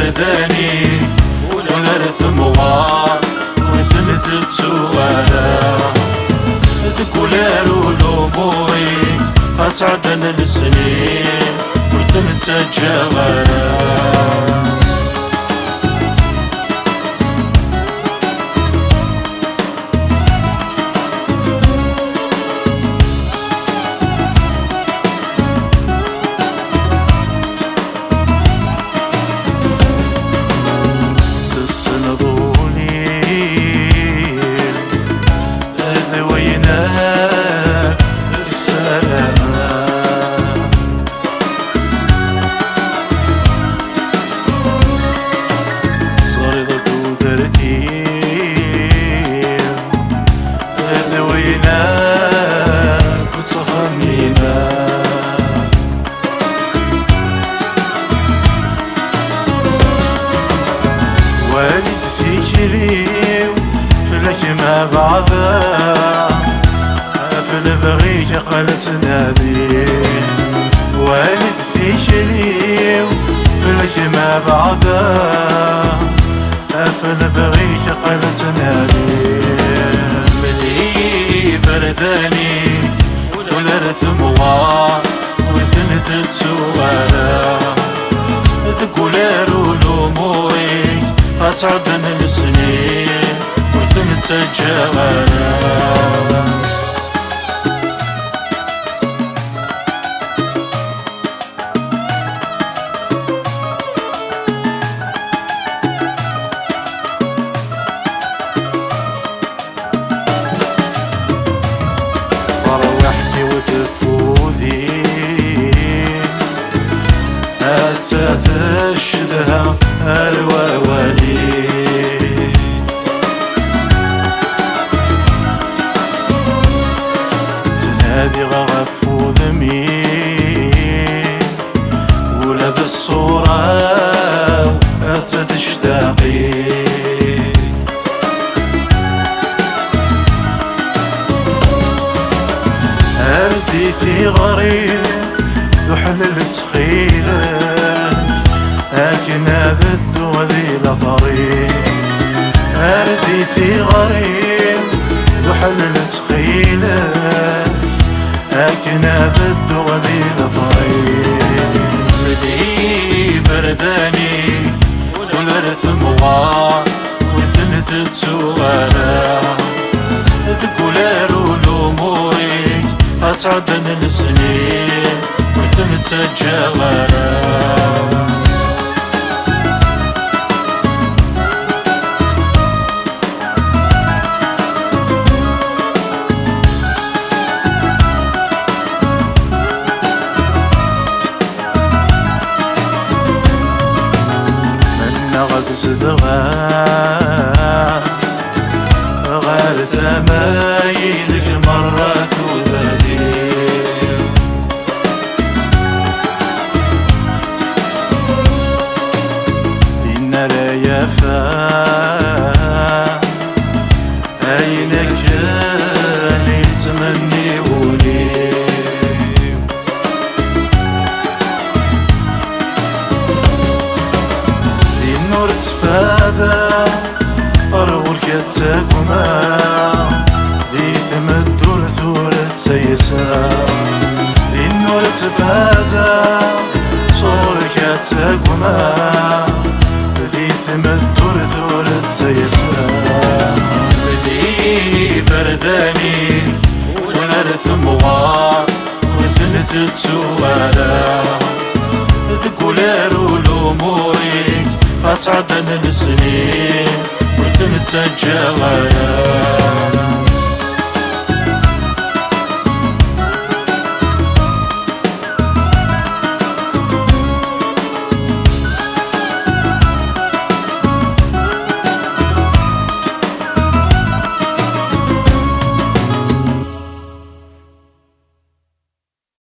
برداني ونرث موار وثنث تسوالا ذكولار ولوموري أسعدنا السنين وثنث الجغالا فلك ما بعضها فلبغيك قلت نادي والدتي شليو فلك ما بعضها فلبغيك قلت نادي ملي برداني ونرث موار وثنث تسوالا ذكولار ولوموري أسعدنا السنين وثنث الجغالا فروحتي وثفوذي أتات الشدها الواوالي تنادي غفو ذمي ولد الصورة أتتشتاقي أرديتي غريب تحلل تخيلك لكن هذا الدوا ذي لطريق أرديتي غريب تحلل تخيلك لكن هذا الدوا ذي لطريق ملي برداني ونرث موار وثنث تسوالا ذكولار ولوموري أسعدنا السنين وثنث الجغالا زدغا غار ثمايلك مرة ثلاثي ثينا لا يفا أينك اللي تمني ولي تفاذا أرور كتاكما ذي تمدر ثورة سيسا ذي النور تفاذا صور كتاكما ذي تمدر ثورة سيسا ذي برداني ونرث موار وثنث تسوالا ذكولار ولوموري أسعدنا السنين وثنث الجغالا